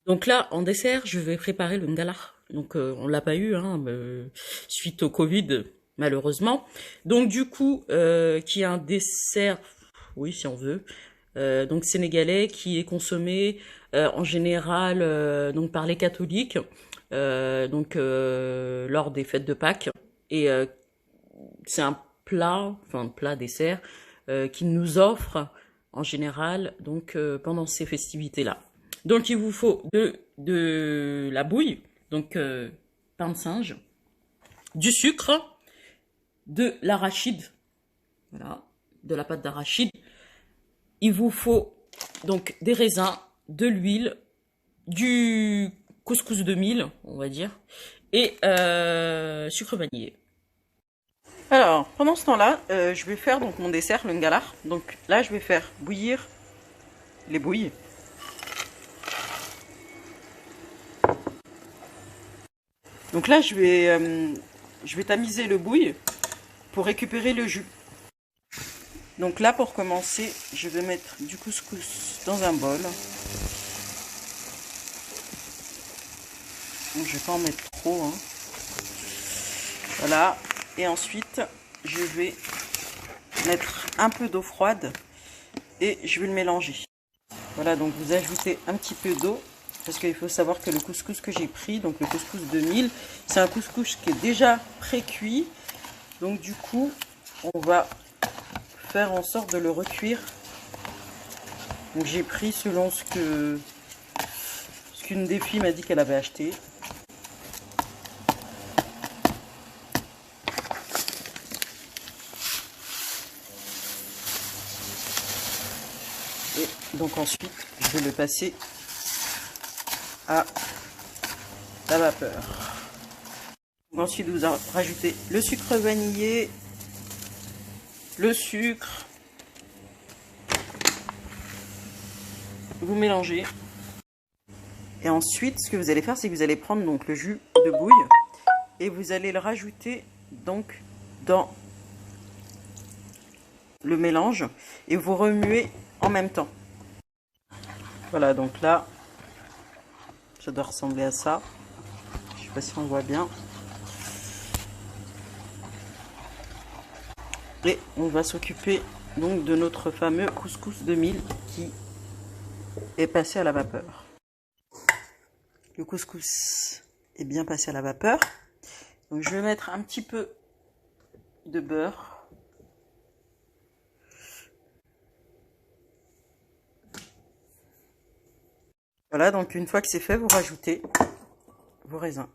Donc là, en dessert, je vais préparer le ngalar. Donc on l'a pas eu, hein, suite au Covid, malheureusement. Donc du coup, qui est un dessert, oui, si on veut, donc sénégalais, qui est consommé en général donc par les catholiques, lors des fêtes de Pâques. Et c'est un plat, enfin plat dessert, qu'ils nous offrent en général donc pendant ces festivités-là. Donc il vous faut de la bouille, donc pain de singe, du sucre, de l'arachide, voilà, de la pâte d'arachide. Il vous faut donc des raisins, de l'huile, du couscous de mil, on va dire, et sucre vanillé. Alors, pendant ce temps-là, je vais faire donc mon dessert, le ngalar. Donc là, je vais faire bouillir les bouilles. Donc là, je vais tamiser le bouille pour récupérer le jus. Donc là, pour commencer, je vais mettre du couscous dans un bol. Donc, je vais pas en mettre trop, hein. Voilà. Et ensuite, je vais mettre un peu d'eau froide et je vais le mélanger. Voilà, donc vous ajoutez un petit peu d'eau parce qu'il faut savoir que le couscous que j'ai pris, donc le couscous de mil, c'est un couscous qui est déjà pré-cuit. Donc du coup, on va faire en sorte de le recuire. Donc j'ai pris selon ce qu'une des filles m'a dit qu'elle avait acheté. Et donc ensuite, je vais le passer à la vapeur. Ensuite, vous rajoutez le sucre vanillé, le sucre, vous mélangez. Et ensuite, ce que vous allez faire, c'est que vous allez prendre donc le jus de bouille et vous allez le rajouter donc dans le mélange et vous remuez en même temps. Voilà, donc là, ça doit ressembler à ça. Je sais pas si on voit bien. Et on va s'occuper donc de notre fameux couscous de mil qui est passé à la vapeur. Le couscous est bien passé à la vapeur. Donc je vais mettre un petit peu de beurre. Voilà, donc une fois que c'est fait, vous rajoutez vos raisins.